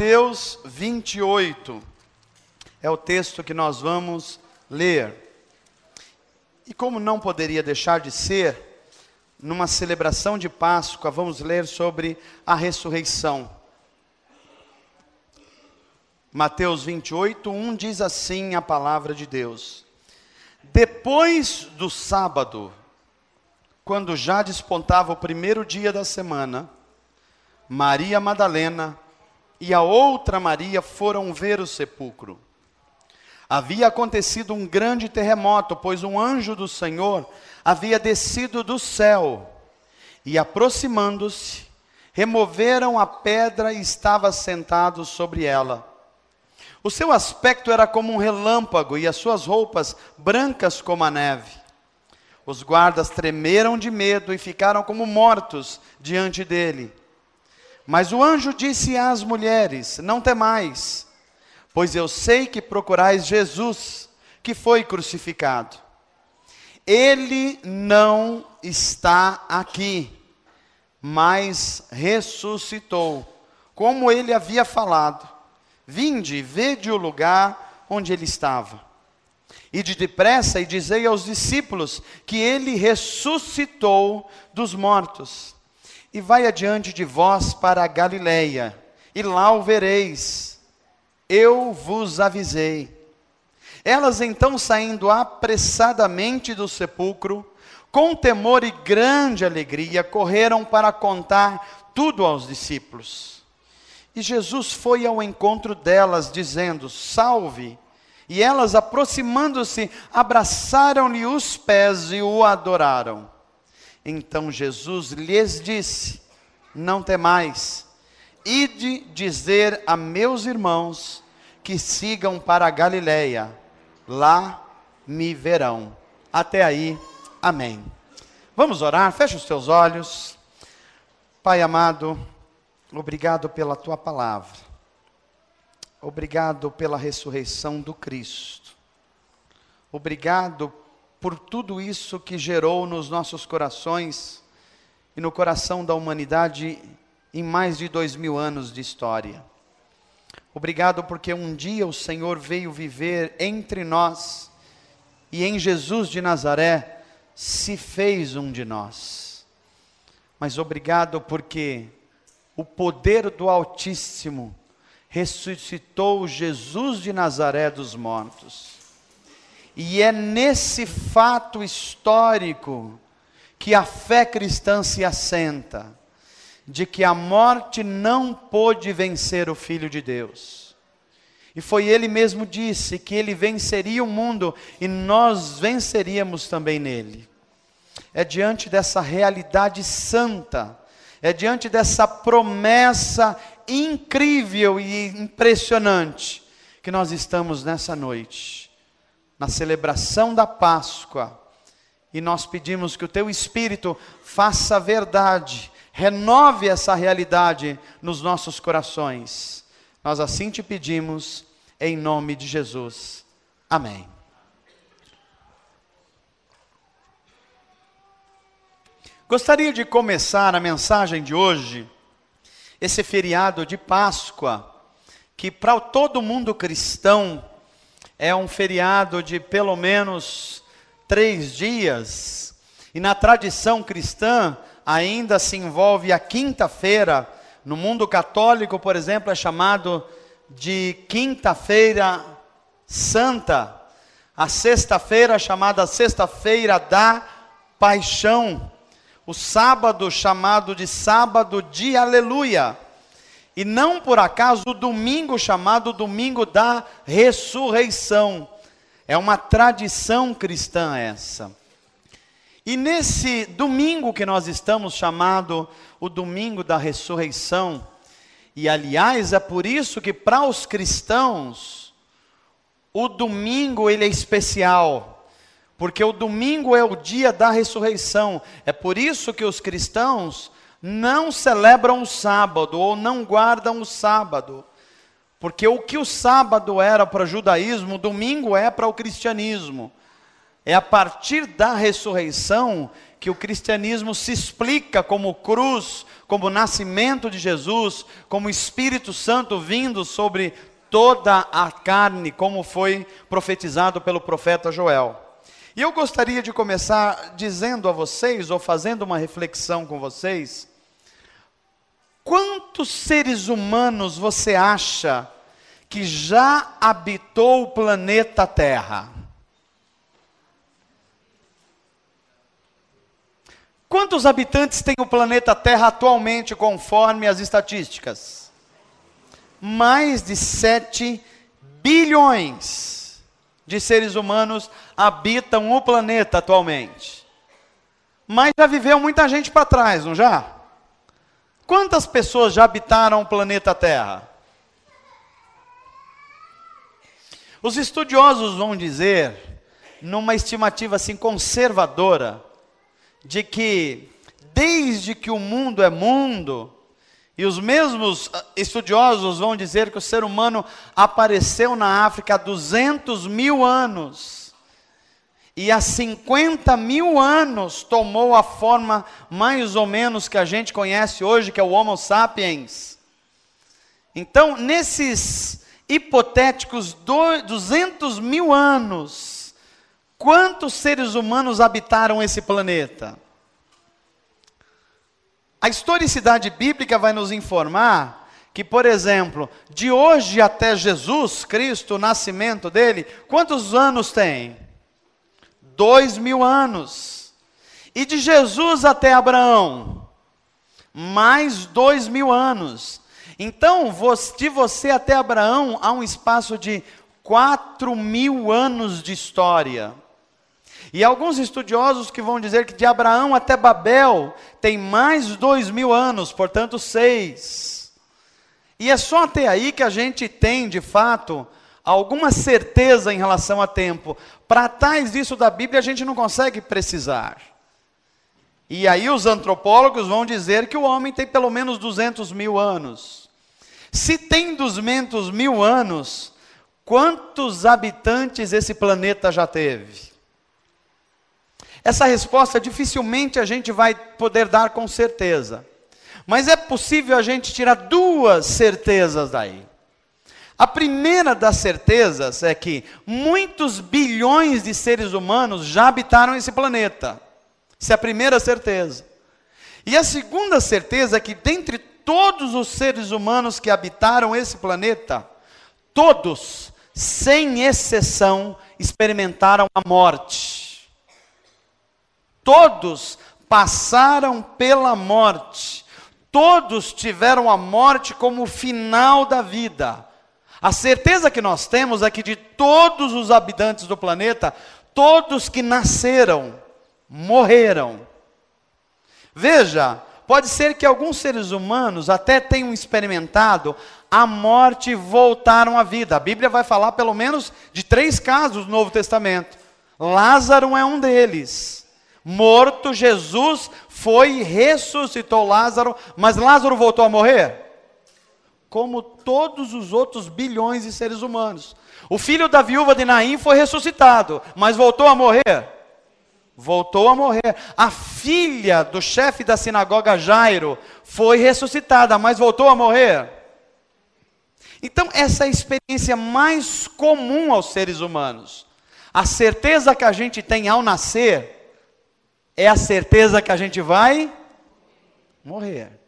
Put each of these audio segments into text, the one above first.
Mateus 28 é o texto que nós vamos ler. E como não poderia deixar de ser, numa celebração de Páscoa, vamos ler sobre a ressurreição. Mateus 28, 1 diz assim a palavra de Deus: Depois do sábado, quando já despontava o primeiro dia da semana, Maria Madalena e a outra Maria foram ver o sepulcro. Havia acontecido um grande terremoto, pois um anjo do Senhor havia descido do céu, e aproximando-se, removeram a pedra e estava sentado sobre ela. O seu aspecto era como um relâmpago, e as suas roupas brancas como a neve. Os guardas tremeram de medo e ficaram como mortos diante dele. Mas o anjo disse às mulheres: Não temais, pois eu sei que procurais Jesus, que foi crucificado. Ele não está aqui, mas ressuscitou, como ele havia falado. Vinde e vede o lugar onde ele estava. Ide depressa e dizei aos discípulos que ele ressuscitou dos mortos. E vai adiante de vós para a Galileia, e lá o vereis. Eu vos avisei. Elas então, saindo apressadamente do sepulcro, com temor e grande alegria, correram para contar tudo aos discípulos. E Jesus foi ao encontro delas, dizendo: Salve! E elas, aproximando-se, abraçaram-lhe os pés e o adoraram. Então Jesus lhes disse: Não temais, ide dizer a meus irmãos que sigam para a Galileia, lá me verão. Até aí, amém. Vamos orar, fecha os teus olhos. Pai amado, obrigado pela tua palavra, obrigado pela ressurreição do Cristo, obrigado por tudo isso que gerou nos nossos corações e no coração da humanidade em mais de 2000 anos de história. Obrigado porque um dia o Senhor veio viver entre nós e em Jesus de Nazaré se fez um de nós. Mas obrigado porque o poder do Altíssimo ressuscitou Jesus de Nazaré dos mortos. E é nesse fato histórico que a fé cristã se assenta, de que a morte não pôde vencer o Filho de Deus. E foi ele mesmo disse que ele venceria o mundo e nós venceríamos também nele. É diante dessa realidade santa, é diante dessa promessa incrível e impressionante que nós estamos nessa noite, na celebração da Páscoa, e nós pedimos que o teu Espírito faça verdade, renove essa realidade nos nossos corações. Nós assim te pedimos, em nome de Jesus. Amém. Gostaria de começar a mensagem de hoje, esse feriado de Páscoa, que para todo mundo cristão é um feriado de pelo menos 3 dias, e na tradição cristã ainda se envolve a quinta-feira. No mundo católico, por exemplo, é chamado de quinta-feira santa, a sexta-feira chamada sexta-feira da paixão, o sábado chamado de sábado de aleluia, e não por acaso o domingo chamado domingo da ressurreição. É uma tradição cristã essa. E nesse domingo que nós estamos chamado o domingo da ressurreição, e aliás é por isso que para os cristãos o domingo ele é especial, porque o domingo é o dia da ressurreição. É por isso que os cristãos não celebram o sábado ou não guardam o sábado, porque o que o sábado era para o judaísmo, o domingo é para o cristianismo. É a partir da ressurreição que o cristianismo se explica como cruz, como nascimento de Jesus, como Espírito Santo vindo sobre toda a carne, como foi profetizado pelo profeta Joel. E eu gostaria de começar dizendo a vocês, ou fazendo uma reflexão com vocês, quantos seres humanos você acha que já habitou o planeta Terra? Quantos habitantes tem o planeta Terra atualmente, conforme as estatísticas? Mais de 7 bilhões de seres humanos habitam o planeta atualmente. Mas já viveu muita gente para trás, não já? Quantas pessoas já habitaram o planeta Terra? Os estudiosos vão dizer, numa estimativa assim conservadora, de que desde que o mundo é mundo, e os mesmos estudiosos vão dizer que o ser humano apareceu na África há 200 mil anos, e há 50 mil anos tomou a forma mais ou menos que a gente conhece hoje, que é o Homo sapiens. Então, nesses hipotéticos 200 mil anos, quantos seres humanos habitaram esse planeta? A historicidade bíblica vai nos informar que, por exemplo, de hoje até Jesus Cristo, o nascimento dele, quantos anos tem? 2000 anos. E de Jesus até Abraão, mais 2000 anos. Então, de você até Abraão, há um espaço de 4000 anos de história. E alguns estudiosos que vão dizer que de Abraão até Babel tem mais 2000 anos, portanto 6. E é só até aí que a gente tem, de fato, alguma certeza em relação a tempo. Para trás disso da Bíblia a gente não consegue precisar. E aí os antropólogos vão dizer que o homem tem pelo menos 200 mil anos. Se tem 200 mil anos, quantos habitantes esse planeta já teve? Essa resposta dificilmente a gente vai poder dar com certeza. Mas é possível a gente tirar duas certezas daí. A primeira das certezas é que muitos bilhões de seres humanos já habitaram esse planeta. Essa é a primeira certeza. E a segunda certeza é que dentre todos os seres humanos que habitaram esse planeta, todos, sem exceção, experimentaram a morte. Todos passaram pela morte. Todos tiveram a morte como o final da vida. A certeza que nós temos é que de todos os habitantes do planeta, todos que nasceram, morreram. Veja, pode ser que alguns seres humanos até tenham experimentado a morte e voltaram à vida. A Bíblia vai falar pelo menos de 3 casos no Novo Testamento. Lázaro é um deles. Morto, Jesus foi e ressuscitou Lázaro, mas Lázaro voltou a morrer? Como todos os outros bilhões de seres humanos. O filho da viúva de Naim foi ressuscitado, mas voltou a morrer? Voltou a morrer. A filha do chefe da sinagoga Jairo foi ressuscitada, mas voltou a morrer? Então essa é a experiência mais comum aos seres humanos. A certeza que a gente tem ao nascer é a certeza que a gente vai morrer.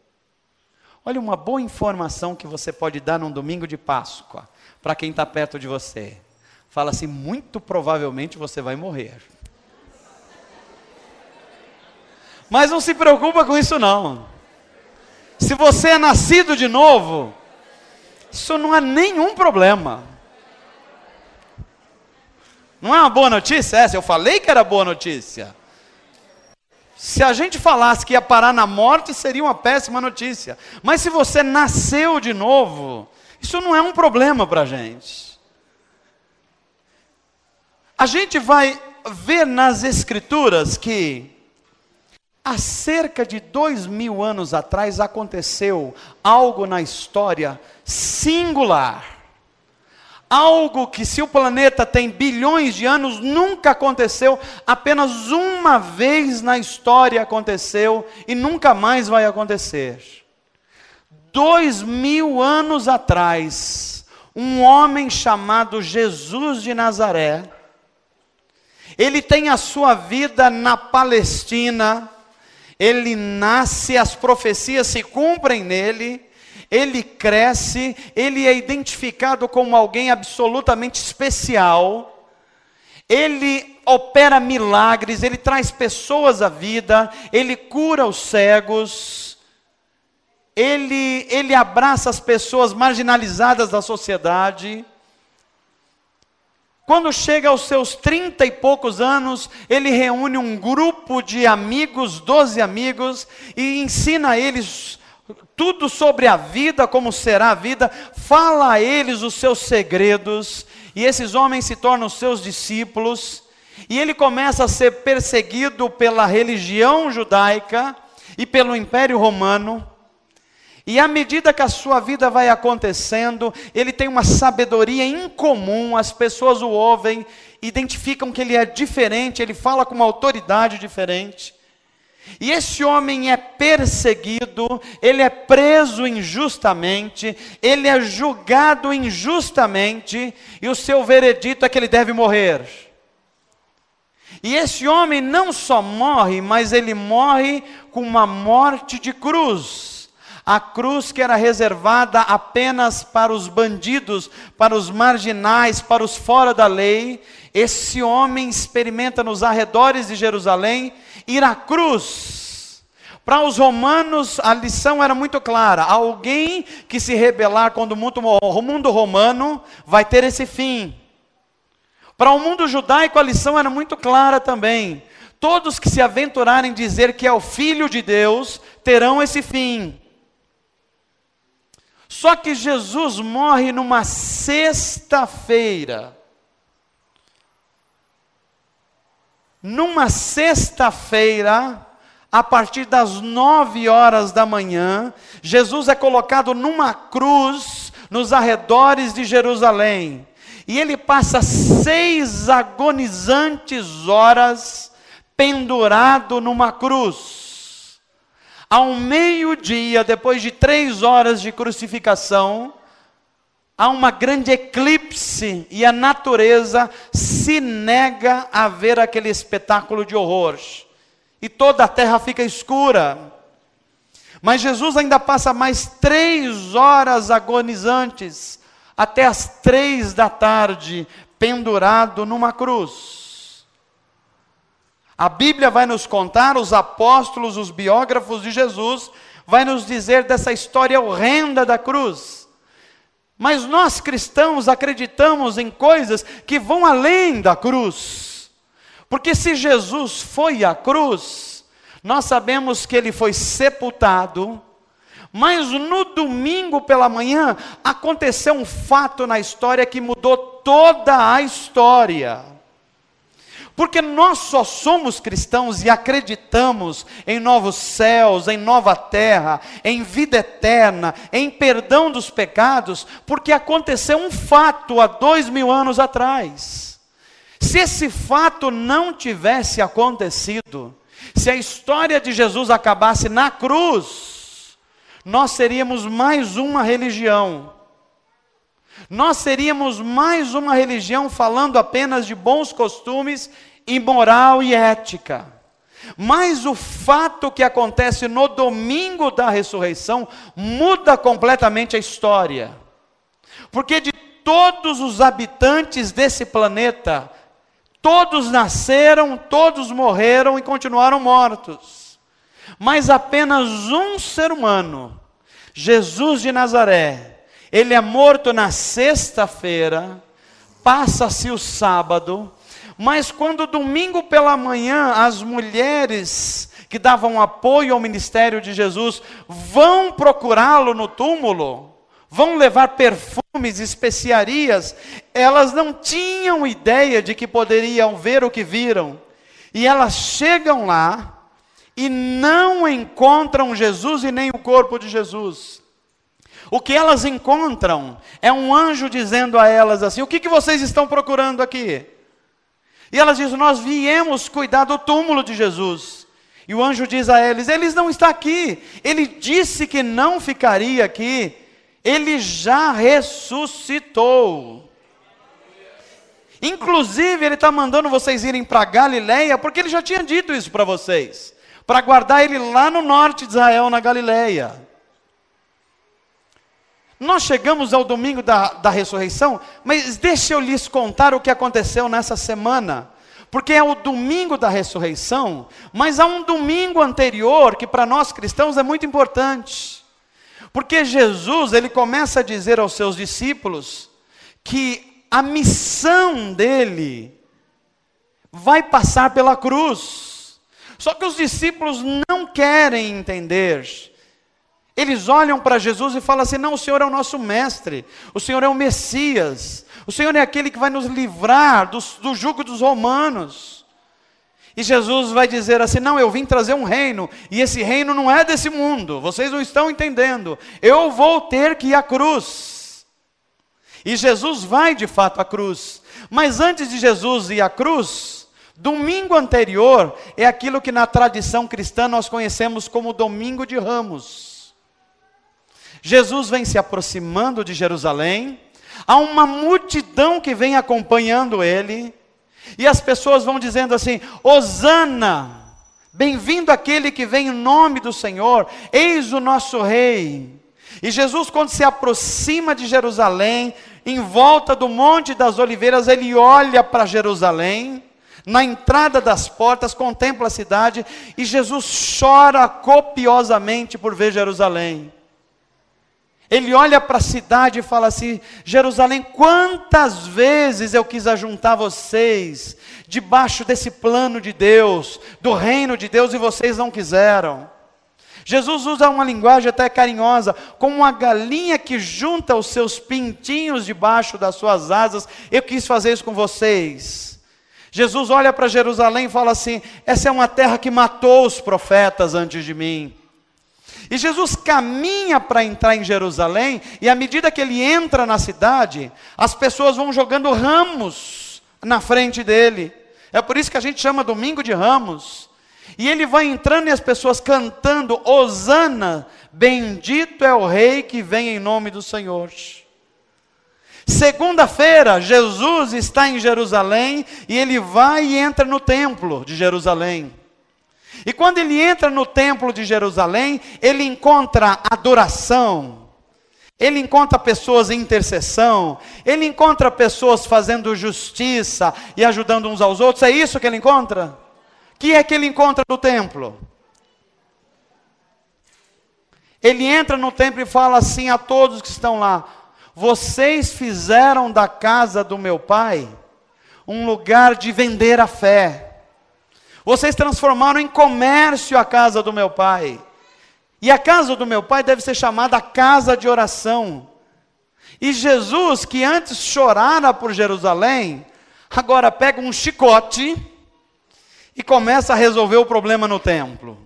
Olha, uma boa informação que você pode dar num domingo de Páscoa, para quem está perto de você. Fala assim, muito provavelmente você vai morrer. Mas não se preocupa com isso não. Se você é nascido de novo, isso não é nenhum problema. Não é uma boa notícia essa? Eu falei que era boa notícia. Se a gente falasse que ia parar na morte, seria uma péssima notícia. Mas se você nasceu de novo, isso não é um problema para a gente. A gente vai ver nas Escrituras que há cerca de 2000 anos atrás aconteceu algo na história singular. Algo que, se o planeta tem bilhões de anos, nunca aconteceu, apenas uma vez na história aconteceu e nunca mais vai acontecer. 2000 anos atrás, um homem chamado Jesus de Nazaré, ele tem a sua vida na Palestina, ele nasce, as profecias se cumprem nele, ele cresce, ele é identificado como alguém absolutamente especial, ele opera milagres, ele traz pessoas à vida, ele cura os cegos, ele abraça as pessoas marginalizadas da sociedade. Quando chega aos seus 30 e poucos anos, ele reúne um grupo de amigos, 12 amigos, e ensina a eles tudo sobre a vida, como será a vida, fala a eles os seus segredos, e esses homens se tornam seus discípulos, e ele começa a ser perseguido pela religião judaica e pelo Império Romano. E à medida que a sua vida vai acontecendo, ele tem uma sabedoria incomum, as pessoas o ouvem, identificam que ele é diferente, ele fala com uma autoridade diferente. E esse homem é perseguido, ele é preso injustamente, ele é julgado injustamente, e o seu veredito é que ele deve morrer. E esse homem não só morre, mas ele morre com uma morte de cruz. A cruz que era reservada apenas para os bandidos, para os marginais, para os fora da lei, esse homem experimenta nos arredores de Jerusalém ir à cruz. Para os romanos a lição era muito clara: alguém que se rebelar contra o mundo romano vai ter esse fim. Para o mundo judaico a lição era muito clara também: todos que se aventurarem em dizer que é o Filho de Deus terão esse fim. Só que Jesus morre numa sexta-feira. Numa sexta-feira, a partir das 9 horas da manhã, Jesus é colocado numa cruz nos arredores de Jerusalém. E ele passa 6 agonizantes horas pendurado numa cruz. Ao meio-dia, depois de 3 horas de crucificação, há uma grande eclipse e a natureza se nega a ver aquele espetáculo de horror. E toda a terra fica escura. Mas Jesus ainda passa mais 3 horas agonizantes, até as 3 da tarde, pendurado numa cruz. A Bíblia vai nos contar, os apóstolos, os biógrafos de Jesus, vai nos dizer dessa história horrenda da cruz. Mas nós cristãos acreditamos em coisas que vão além da cruz. Porque se Jesus foi à cruz, nós sabemos que ele foi sepultado, mas no domingo pela manhã aconteceu um fato na história que mudou toda a história. Porque nós só somos cristãos e acreditamos em novos céus, em nova terra, em vida eterna, em perdão dos pecados, porque aconteceu um fato há 2000 anos atrás. Se esse fato não tivesse acontecido, se a história de Jesus acabasse na cruz, nós seríamos mais uma religião. Nós seríamos mais uma religião falando apenas de bons costumes e moral e ética. Mas o fato que acontece no domingo da ressurreição muda completamente a história. Porque de todos os habitantes desse planeta, todos nasceram, todos morreram e continuaram mortos. Mas apenas um ser humano, Jesus de Nazaré, ele é morto na sexta-feira, passa-se o sábado, mas quando domingo pela manhã as mulheres que davam apoio ao ministério de Jesus vão procurá-lo no túmulo, vão levar perfumes, especiarias, elas não tinham ideia de que poderiam ver o que viram. E elas chegam lá e não encontram Jesus e nem o corpo de Jesus. o que elas encontram é um anjo dizendo a elas assim: o que vocês estão procurando aqui? E elas dizem: nós viemos cuidar do túmulo de Jesus. E o anjo diz a eles: ele não está aqui, ele disse que não ficaria aqui, ele já ressuscitou. Inclusive ele está mandando vocês irem para Galileia, porque ele já tinha dito isso para vocês, para guardar ele lá no norte de Israel, na Galileia. Nós chegamos ao domingo da ressurreição, mas deixa eu lhes contar o que aconteceu nessa semana, porque é o domingo da ressurreição, mas há um domingo anterior que para nós cristãos é muito importante, porque Jesus, ele começa a dizer aos seus discípulos que a missão dele vai passar pela cruz. Só que os discípulos não querem entender. Eles olham para Jesus e falam assim: não, o Senhor é o nosso mestre, o Senhor é o Messias, o Senhor é aquele que vai nos livrar do jugo dos romanos. E Jesus vai dizer assim: não, eu vim trazer um reino, e esse reino não é desse mundo, vocês não estão entendendo, eu vou ter que ir à cruz. E Jesus vai de fato à cruz, mas antes de Jesus ir à cruz, domingo anterior é aquilo que na tradição cristã nós conhecemos como Domingo de Ramos. Jesus vem se aproximando de Jerusalém, há uma multidão que vem acompanhando ele, e as pessoas vão dizendo assim: Hosana, bem-vindo aquele que vem em nome do Senhor, eis o nosso rei. E Jesus, quando se aproxima de Jerusalém, em volta do Monte das Oliveiras, ele olha para Jerusalém, na entrada das portas, contempla a cidade, e Jesus chora copiosamente por ver Jerusalém. Ele olha para a cidade e fala assim: Jerusalém, quantas vezes eu quis ajuntar vocês debaixo desse plano de Deus, do reino de Deus, e vocês não quiseram. Jesus usa uma linguagem até carinhosa, como uma galinha que junta os seus pintinhos debaixo das suas asas, eu quis fazer isso com vocês. Jesus olha para Jerusalém e fala assim: essa é uma terra que matou os profetas antes de mim. E Jesus caminha para entrar em Jerusalém, e à medida que ele entra na cidade, as pessoas vão jogando ramos na frente dele. É por isso que a gente chama Domingo de Ramos. E ele vai entrando e as pessoas cantando: Hosana, bendito é o rei que vem em nome do Senhor. Segunda-feira, Jesus está em Jerusalém, e ele vai e entra no templo de Jerusalém. E quando ele entra no templo de Jerusalém, ele encontra adoração, ele encontra pessoas em intercessão, ele encontra pessoas fazendo justiça e ajudando uns aos outros. É isso que ele encontra? O que é que ele encontra no templo? Ele entra no templo e fala assim a todos que estão lá: vocês fizeram da casa do meu pai um lugar de vender a fé. Vocês transformaram em comércio a casa do meu pai. E a casa do meu pai deve ser chamada casa de oração. E Jesus, que antes chorara por Jerusalém, agora pega um chicote e começa a resolver o problema no templo,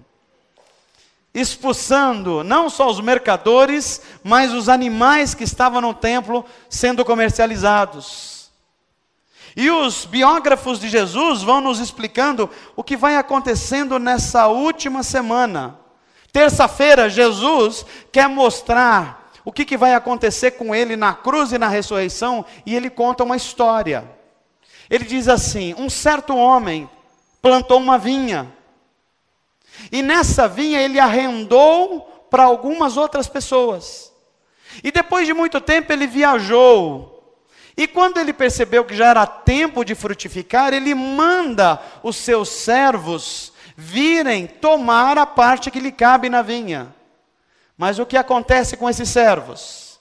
expulsando não só os mercadores, mas os animais que estavam no templo sendo comercializados. E os biógrafos de Jesus vão nos explicando o que vai acontecendo nessa última semana. Terça-feira, Jesus quer mostrar o que vai acontecer com ele na cruz e na ressurreição, e ele conta uma história. Ele diz assim: um certo homem plantou uma vinha, e nessa vinha ele arrendou para algumas outras pessoas. E depois de muito tempo ele viajou. E quando ele percebeu que já era tempo de frutificar, ele manda os seus servos virem tomar a parte que lhe cabe na vinha. Mas o que acontece com esses servos?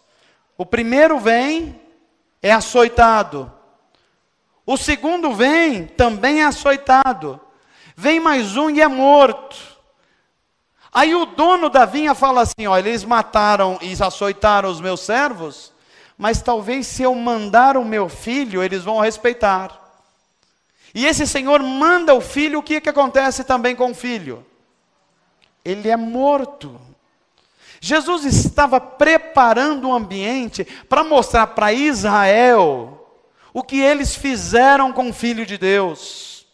O primeiro vem, é açoitado. O segundo vem, também é açoitado. Vem mais um e é morto. Aí o dono da vinha fala assim: olha, eles mataram e açoitaram os meus servos, mas talvez se eu mandar o meu filho, eles vão respeitar. E esse senhor manda o filho, o que acontece também com o filho? Ele é morto. Jesus estava preparando o ambiente para mostrar para Israel o que eles fizeram com o Filho de Deus.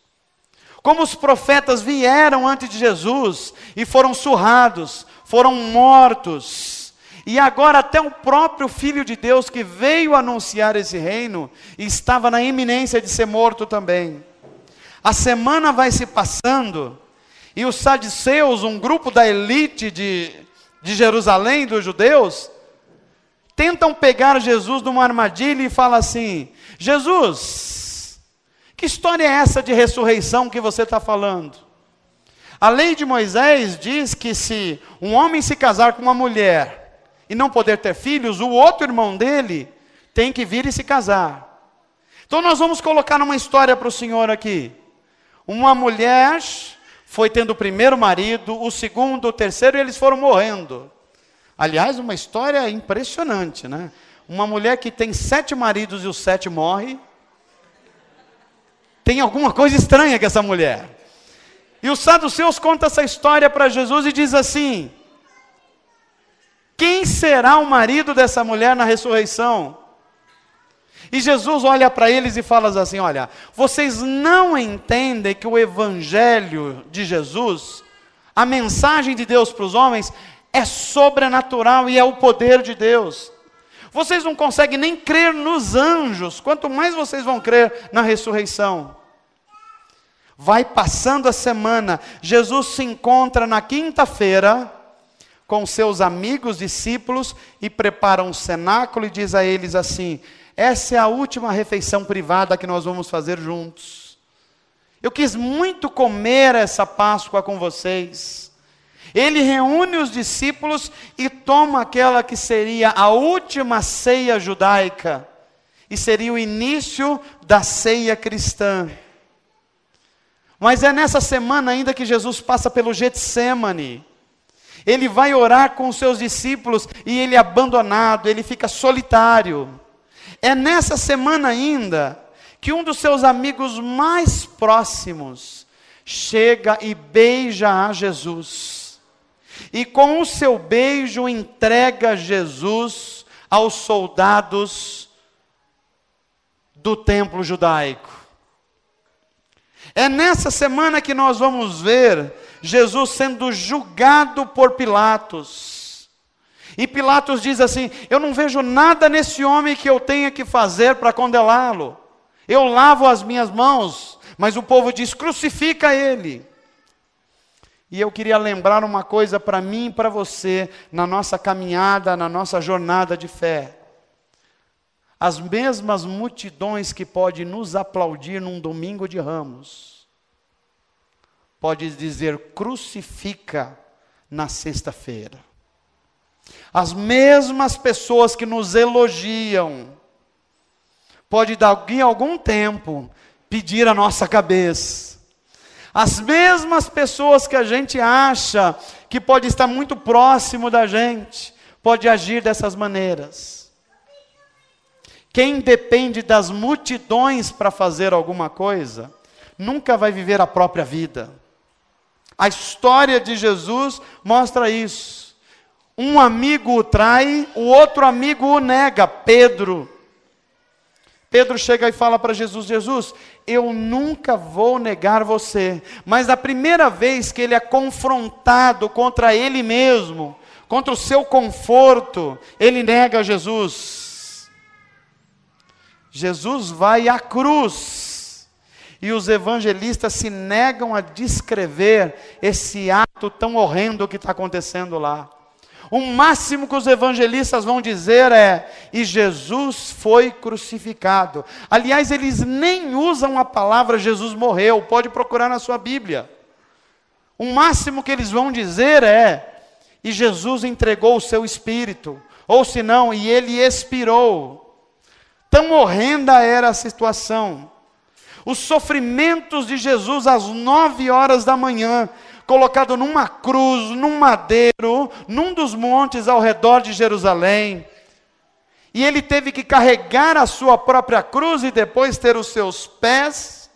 Como os profetas vieram antes de Jesus e foram surrados, foram mortos. E agora até o próprio Filho de Deus que veio anunciar esse reino, estava na iminência de ser morto também. A semana vai se passando, e os saduceus, um grupo da elite de Jerusalém, dos judeus, tentam pegar Jesus numa armadilha e falam assim: Jesus, que história é essa de ressurreição que você está falando? A lei de Moisés diz que se um homem se casar com uma mulher e não poder ter filhos, o outro irmão dele tem que vir e se casar. Então nós vamos colocar uma história para o senhor aqui. Uma mulher foi tendo o primeiro marido, o segundo, o terceiro, e eles foram morrendo. Aliás, uma história impressionante, né? Uma mulher que tem 7 maridos e os 7 morre. Tem alguma coisa estranha com essa mulher. E os saduceus contam essa história para Jesus e diz assim: quem será o marido dessa mulher na ressurreição? E Jesus olha para eles e fala assim: olha, vocês não entendem que o evangelho de Jesus, a mensagem de Deus para os homens, é sobrenatural e é o poder de Deus. Vocês não conseguem nem crer nos anjos, quanto mais vocês vão crer na ressurreição. Vai passando a semana, Jesus se encontra na quinta-feira com seus amigos, discípulos, e prepara um cenáculo e diz a eles assim: essa é a última refeição privada que nós vamos fazer juntos. Eu quis muito comer essa Páscoa com vocês. Ele reúne os discípulos e toma aquela que seria a última ceia judaica, e seria o início da ceia cristã. Mas é nessa semana ainda que Jesus passa pelo Getsêmani. Ele vai orar com os seus discípulos e ele é abandonado, ele fica solitário. É nessa semana ainda que um dos seus amigos mais próximos chega e beija a Jesus. E com o seu beijo entrega Jesus aos soldados do templo judaico. É nessa semana que nós vamos ver Jesus sendo julgado por Pilatos. E Pilatos diz assim: eu não vejo nada nesse homem que eu tenha que fazer para condená-lo. Eu lavo as minhas mãos, mas o povo diz: crucifica ele. E eu queria lembrar uma coisa para mim e para você, na nossa caminhada, na nossa jornada de fé. As mesmas multidões que podem nos aplaudir num domingo de Ramos, pode dizer crucifica na sexta-feira. As mesmas pessoas que nos elogiam, pode daqui a algum tempo pedir a nossa cabeça. As mesmas pessoas que a gente acha que pode estar muito próximo da gente, pode agir dessas maneiras. Quem depende das multidões para fazer alguma coisa, nunca vai viver a própria vida. A história de Jesus mostra isso. Um amigo o trai, o outro amigo o nega, Pedro. Pedro chega e fala para Jesus: Jesus, eu nunca vou negar você. Mas a primeira vez que ele é confrontado contra ele mesmo, contra o seu conforto, ele nega Jesus. Jesus vai à cruz, e os evangelistas se negam a descrever esse ato tão horrendo que está acontecendo lá. O máximo que os evangelistas vão dizer é: e Jesus foi crucificado. Aliás, eles nem usam a palavra Jesus morreu, pode procurar na sua Bíblia. O máximo que eles vão dizer é: e Jesus entregou o seu espírito, ou se não, e ele expirou. Tão horrenda era a situação. Os sofrimentos de Jesus às 9 horas da manhã, colocado numa cruz, num madeiro, num dos montes ao redor de Jerusalém. E ele teve que carregar a sua própria cruz e depois ter os seus pés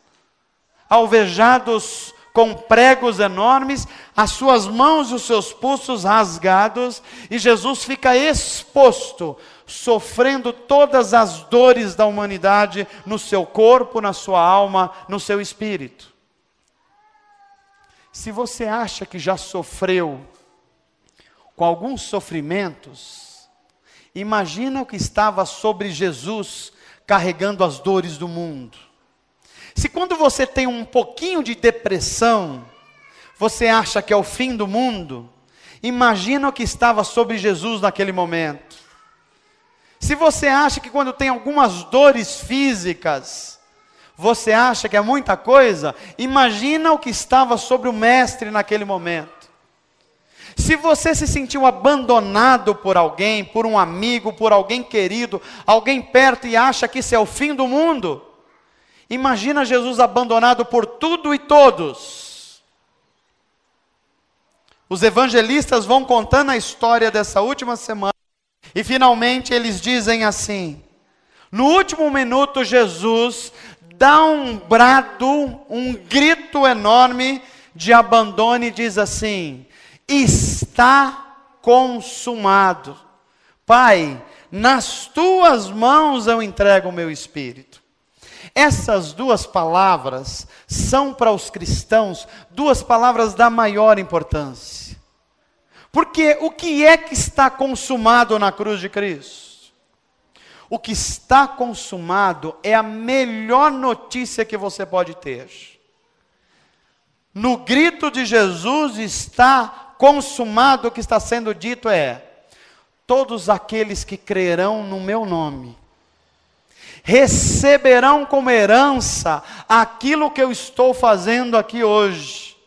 alvejados com pregos enormes, as suas mãos e os seus pulsos rasgados, e Jesus fica exposto, sofrendo todas as dores da humanidade no seu corpo, na sua alma, no seu espírito. Se você acha que já sofreu com alguns sofrimentos, imagina o que estava sobre Jesus carregando as dores do mundo. Se quando você tem um pouquinho de depressão, você acha que é o fim do mundo, imagina o que estava sobre Jesus naquele momento. Se você acha que quando tem algumas dores físicas, você acha que é muita coisa, imagina o que estava sobre o Mestre naquele momento. Se você se sentiu abandonado por alguém, por um amigo, por alguém querido, alguém perto e acha que isso é o fim do mundo, imagina Jesus abandonado por tudo e todos. Os evangelistas vão contando a história dessa última semana, e finalmente eles dizem assim: no último minuto Jesus dá um brado, um grito enorme de abandono e diz assim: está consumado. Pai, nas tuas mãos eu entrego o meu espírito. Essas duas palavras são para os cristãos duas palavras da maior importância. Porque o que é que está consumado na cruz de Cristo? O que está consumado é a melhor notícia que você pode ter. No grito de Jesus está consumado, o que está sendo dito é: todos aqueles que crerão no meu nome receberão como herança aquilo que eu estou fazendo aqui hoje,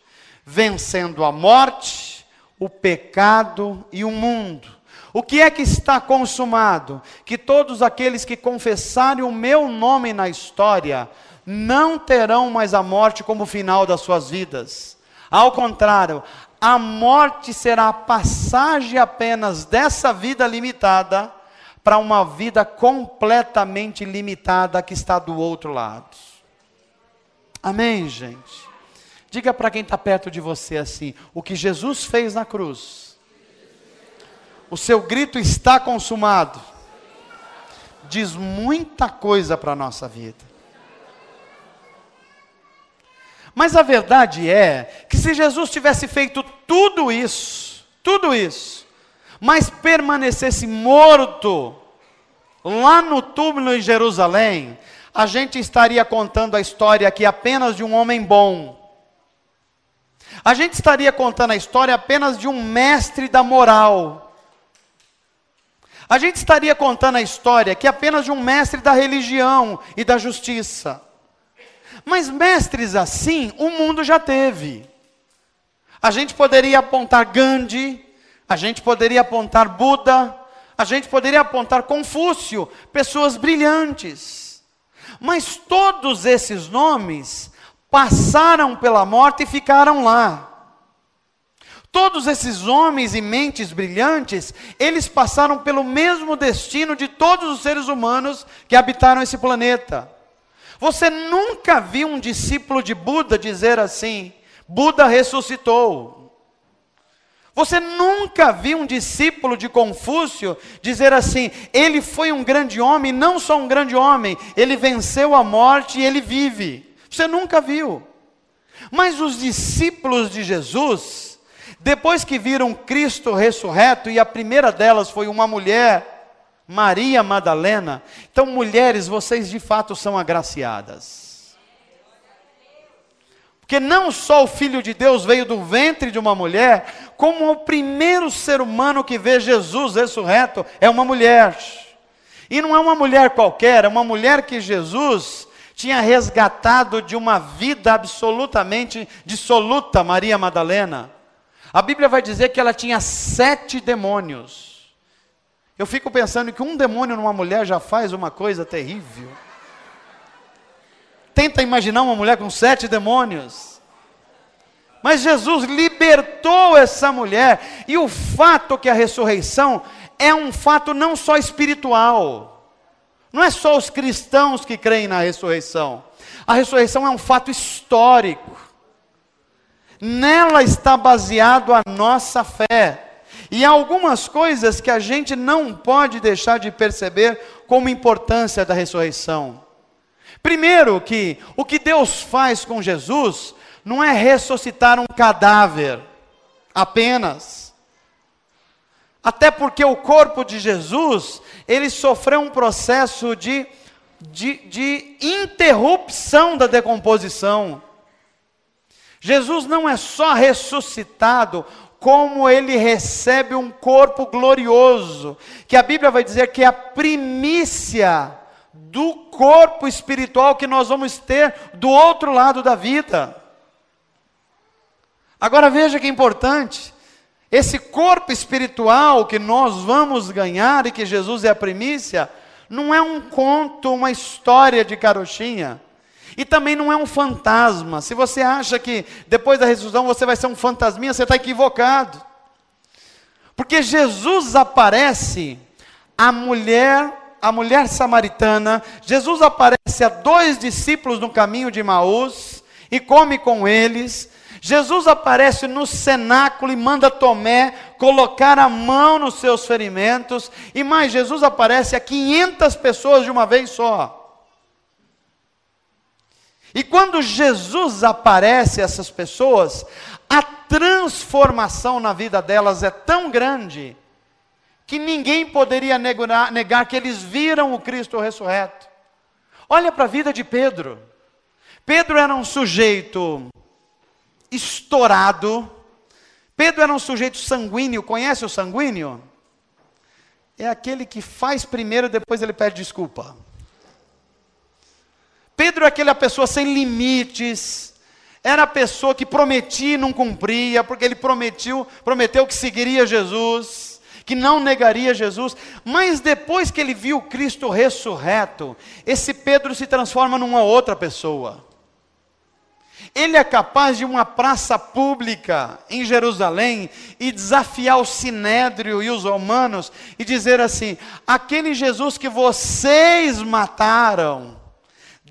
vencendo a morte, o pecado e o mundo. O que é que está consumado? Que todos aqueles que confessarem o meu nome na história não terão mais a morte como final das suas vidas. Ao contrário, a morte será a passagem apenas dessa vida limitada para uma vida completamente limitada que está do outro lado. Amém, gente? Diga para quem está perto de você assim: o que Jesus fez na cruz, o seu grito está consumado, diz muita coisa para a nossa vida. Mas a verdade é que se Jesus tivesse feito tudo isso, mas permanecesse morto lá no túmulo em Jerusalém, a gente estaria contando a história aqui apenas de um homem bom. A gente estaria contando a história apenas de um mestre da moral. A gente estaria contando a história aqui apenas de um mestre da religião e da justiça. Mas mestres assim, o mundo já teve. A gente poderia apontar Gandhi, a gente poderia apontar Buda, a gente poderia apontar Confúcio, pessoas brilhantes. Mas todos esses nomes passaram pela morte e ficaram lá. Todos esses homens e mentes brilhantes, eles passaram pelo mesmo destino de todos os seres humanos que habitaram esse planeta. Você nunca viu um discípulo de Buda dizer assim: Buda ressuscitou. Você nunca viu um discípulo de Confúcio dizer assim: ele foi um grande homem, não só um grande homem, ele venceu a morte e ele vive. Você nunca viu. Mas os discípulos de Jesus, depois que viram Cristo ressurreto, e a primeira delas foi uma mulher, Maria Madalena. Então, mulheres, vocês de fato são agraciadas. Porque não só o Filho de Deus veio do ventre de uma mulher, como o primeiro ser humano que vê Jesus ressurreto é uma mulher. E não é uma mulher qualquer, é uma mulher que Jesus tinha resgatado de uma vida absolutamente dissoluta, Maria Madalena. A Bíblia vai dizer que ela tinha 7 demônios. Eu fico pensando que um demônio numa mulher já faz uma coisa terrível. Tenta imaginar uma mulher com 7 demônios. Mas Jesus libertou essa mulher. E o fato que a ressurreição é um fato não só espiritual. Não é só os cristãos que creem na ressurreição. A ressurreição é um fato histórico. Nela está baseado a nossa fé. E há algumas coisas que a gente não pode deixar de perceber como importância da ressurreição. Primeiro, que o que Deus faz com Jesus não é ressuscitar um cadáver apenas. Até porque o corpo de Jesus, ele sofreu um processo de interrupção da decomposição. Jesus não é só ressuscitado, como ele recebe um corpo glorioso, que a Bíblia vai dizer que é a primícia do corpo espiritual que nós vamos ter do outro lado da vida. Agora veja que importante, esse corpo espiritual que nós vamos ganhar e que Jesus é a primícia, não é um conto, uma história de carochinha. E também não é um fantasma. Se você acha que depois da ressurreição você vai ser um fantasminha, você está equivocado. Porque Jesus aparece à mulher samaritana, Jesus aparece a 2 discípulos no caminho de Emaús e come com eles. Jesus aparece no cenáculo e manda Tomé colocar a mão nos seus ferimentos. E mais, Jesus aparece a 500 pessoas de uma vez só. E quando Jesus aparece a essas pessoas, a transformação na vida delas é tão grande, que ninguém poderia negar que eles viram o Cristo ressurreto. Olha para a vida de Pedro. Pedro era um sujeito estourado. Pedro era um sujeito sanguíneo. Conhece o sanguíneo? É aquele que faz primeiro, depois ele pede desculpa. Pedro é aquela pessoa sem limites, era a pessoa que prometia e não cumpria, porque ele prometeu que seguiria Jesus, que não negaria Jesus, mas depois que ele viu Cristo ressurreto, esse Pedro se transforma numa outra pessoa. Ele é capaz de ir uma praça pública em Jerusalém e desafiar o sinédrio e os romanos e dizer assim: aquele Jesus que vocês mataram,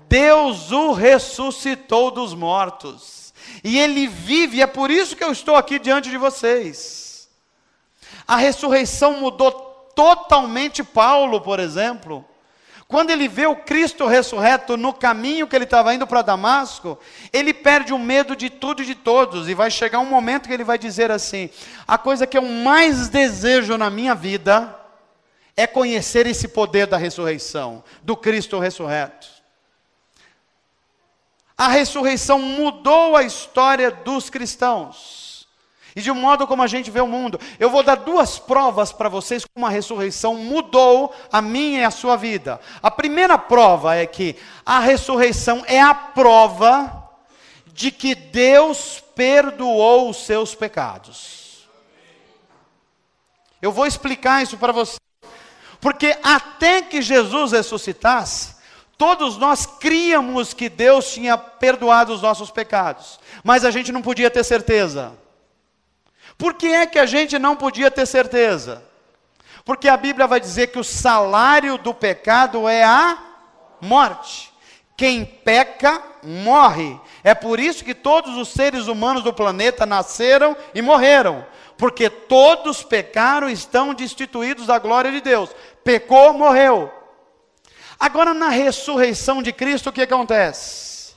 Deus o ressuscitou dos mortos, e ele vive, é por isso que eu estou aqui diante de vocês. A ressurreição mudou totalmente Paulo, por exemplo. Quando ele vê o Cristo ressurreto no caminho que ele estava indo para Damasco, ele perde o medo de tudo e de todos, e vai chegar um momento que ele vai dizer assim: a coisa que eu mais desejo na minha vida é conhecer esse poder da ressurreição, do Cristo ressurreto. A ressurreição mudou a história dos cristãos, e de um modo como a gente vê o mundo. Eu vou dar 2 provas para vocês como a ressurreição mudou a minha e a sua vida. A primeira prova é que a ressurreição é a prova de que Deus perdoou os seus pecados. Eu vou explicar isso para você, porque até que Jesus ressuscitasse, todos nós críamos que Deus tinha perdoado os nossos pecados, mas a gente não podia ter certeza. Por que é que a gente não podia ter certeza? Porque a Bíblia vai dizer que o salário do pecado é a morte. Quem peca, morre. É por isso que todos os seres humanos do planeta nasceram e morreram. Porque todos pecaram e estão destituídos da glória de Deus. Pecou, morreu. Agora, na ressurreição de Cristo, o que acontece?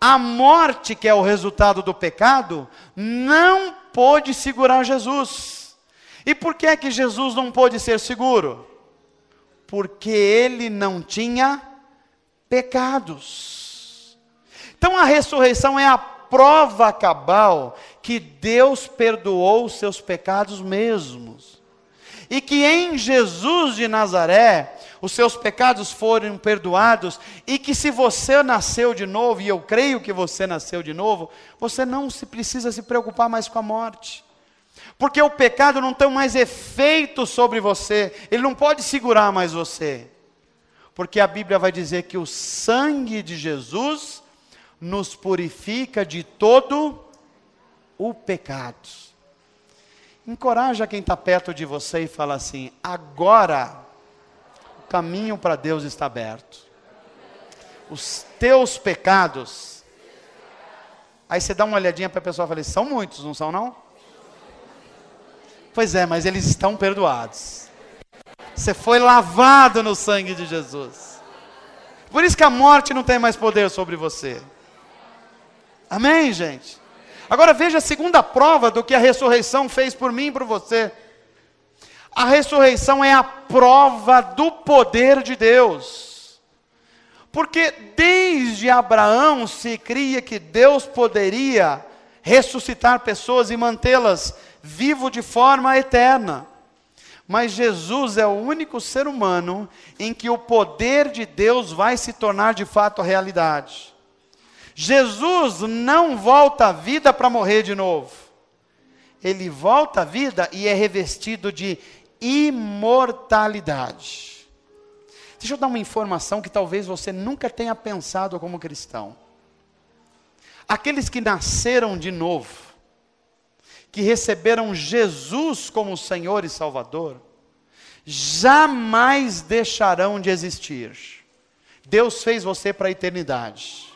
A morte, que é o resultado do pecado, não pôde segurar Jesus. E por que é que Jesus não pôde ser seguro? Porque ele não tinha pecados. Então a ressurreição é a prova cabal que Deus perdoou os seus pecados mesmos. E que em Jesus de Nazaré, os seus pecados foram perdoados, e que se você nasceu de novo, e eu creio que você nasceu de novo, você não precisa se preocupar mais com a morte. Porque o pecado não tem mais efeito sobre você, ele não pode segurar mais você. Porque a Bíblia vai dizer que o sangue de Jesus nos purifica de todo o pecado. Encoraja quem está perto de você e fala assim: agora o caminho para Deus está aberto. Os teus pecados Aí você dá uma olhadinha para a pessoa e fala, são muitos, não são não? Pois é, mas eles estão perdoados. Você foi lavado no sangue de Jesus. Por isso que a morte não tem mais poder sobre você. Amém, gente? Agora veja a segunda prova do que a ressurreição fez por mim e por você. A ressurreição é a prova do poder de Deus. Porque desde Abraão se cria que Deus poderia ressuscitar pessoas e mantê-las vivo de forma eterna. Mas Jesus é o único ser humano em que o poder de Deus vai se tornar de fato realidade. Jesus não volta à vida para morrer de novo. Ele volta à vida e é revestido de imortalidade. Deixa eu dar uma informação que talvez você nunca tenha pensado como cristão. Aqueles que nasceram de novo, que receberam Jesus como Senhor e Salvador, jamais deixarão de existir. Deus fez você para a eternidade.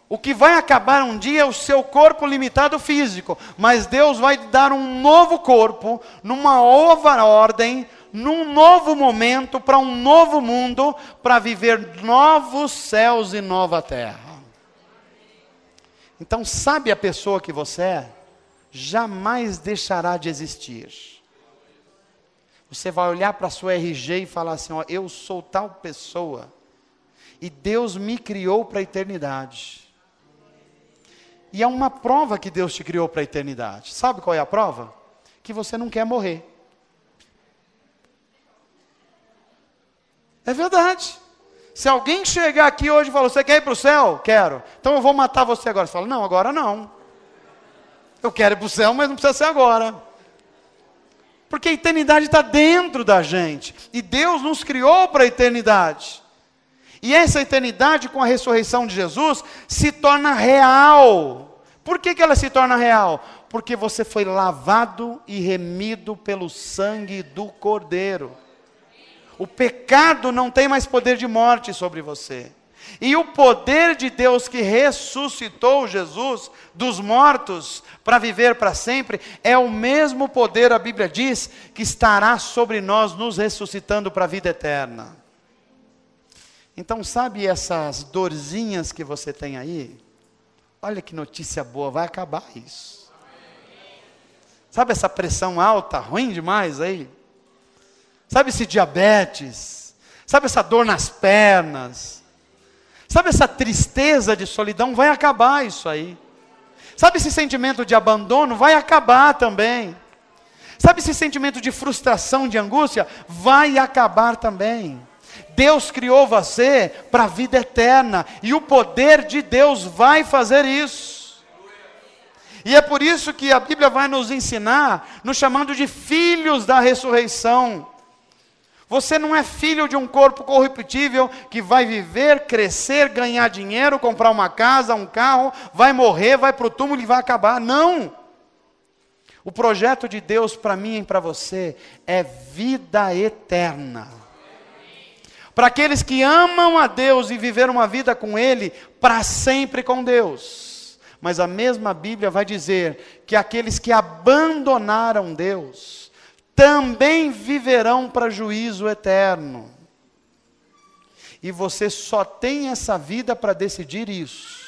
O que vai acabar um dia é o seu corpo limitado físico, mas Deus vai dar um novo corpo, numa nova ordem, num novo momento, para um novo mundo, para viver novos céus e nova terra. Então, sabe a pessoa que você é? Jamais deixará de existir. Você vai olhar para a sua RG e falar assim, ó, eu sou tal pessoa, e Deus me criou para a eternidade. E é uma prova que Deus te criou para a eternidade. Sabe qual é a prova? Que você não quer morrer. É verdade. Se alguém chegar aqui hoje e falar, você quer ir para o céu? Quero. Então eu vou matar você agora. Você fala, não, agora não. Eu quero ir para o céu, mas não precisa ser agora. Porque a eternidade está dentro da gente. E Deus nos criou para a eternidade. E essa eternidade, com a ressurreição de Jesus, se torna real. Por que ela se torna real? Porque você foi lavado e remido pelo sangue do Cordeiro. O pecado não tem mais poder de morte sobre você. E o poder de Deus que ressuscitou Jesus dos mortos para viver para sempre, é o mesmo poder, a Bíblia diz, que estará sobre nós, nos ressuscitando para a vida eterna. Então, sabe essas dorzinhas que você tem aí? Olha que notícia boa, vai acabar isso. Sabe essa pressão alta, ruim demais aí? Sabe esse diabetes? Sabe essa dor nas pernas? Sabe essa tristeza de solidão? Vai acabar isso aí. Sabe esse sentimento de abandono? Vai acabar também. Sabe esse sentimento de frustração, de angústia? Vai acabar também. Deus criou você para a vida eterna, e o poder de Deus vai fazer isso. E é por isso que a Bíblia vai nos ensinar, nos chamando de filhos da ressurreição. Você não é filho de um corpo corruptível, que vai viver, crescer, ganhar dinheiro, comprar uma casa, um carro, vai morrer, vai para o túmulo e vai acabar. Não! O projeto de Deus para mim e para você é vida eterna. Para aqueles que amam a Deus e viveram uma vida com Ele, para sempre com Deus. Mas a mesma Bíblia vai dizer que aqueles que abandonaram Deus, também viverão para juízo eterno. E você só tem essa vida para decidir isso.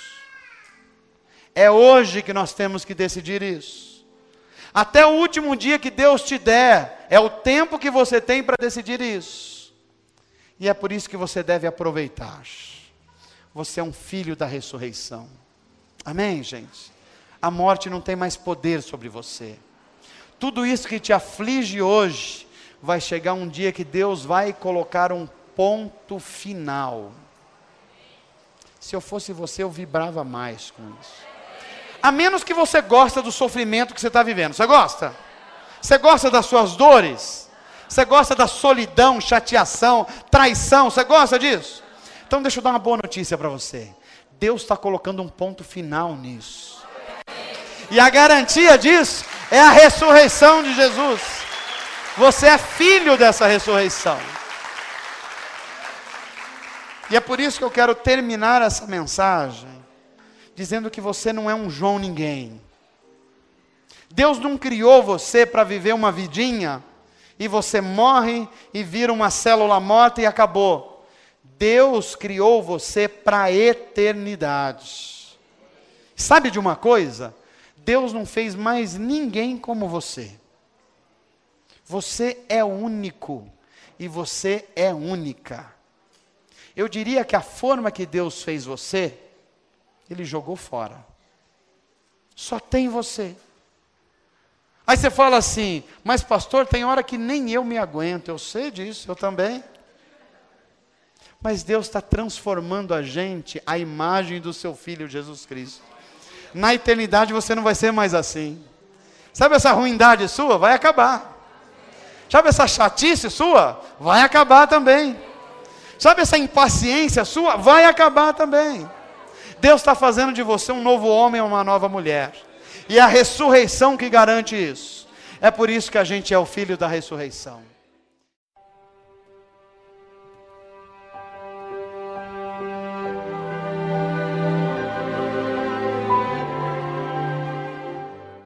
É hoje que nós temos que decidir isso. Até o último dia que Deus te der, é o tempo que você tem para decidir isso. E é por isso que você deve aproveitar. Você é um filho da ressurreição. Amém, gente? A morte não tem mais poder sobre você. Tudo isso que te aflige hoje, vai chegar um dia que Deus vai colocar um ponto final. Se eu fosse você, eu vibrava mais com isso. A menos que você goste do sofrimento que você está vivendo. Você gosta? Você gosta das suas dores? Você gosta da solidão, chateação, traição? Você gosta disso? Então deixa eu dar uma boa notícia para você. Deus está colocando um ponto final nisso. E a garantia disso é a ressurreição de Jesus. Você é filho dessa ressurreição. E é por isso que eu quero terminar essa mensagem dizendo que você não é um João ninguém. Deus não criou você para viver uma vidinha e você morre e vira uma célula morta e acabou. Deus criou você para a eternidade. Sabe de uma coisa? Deus não fez mais ninguém como você. Você é único e você é única. Eu diria que a forma que Deus fez você, Ele jogou fora. Só tem você. Aí você fala assim, mas pastor, tem hora que nem eu me aguento. Eu sei disso, eu também. Mas Deus está transformando a gente à imagem do seu Filho Jesus Cristo. Na eternidade você não vai ser mais assim. Sabe essa ruindade sua? Vai acabar. Sabe essa chatice sua? Vai acabar também. Sabe essa impaciência sua? Vai acabar também. Deus está fazendo de você um novo homem ou uma nova mulher. E é a ressurreição que garante isso. É por isso que a gente é o filho da ressurreição.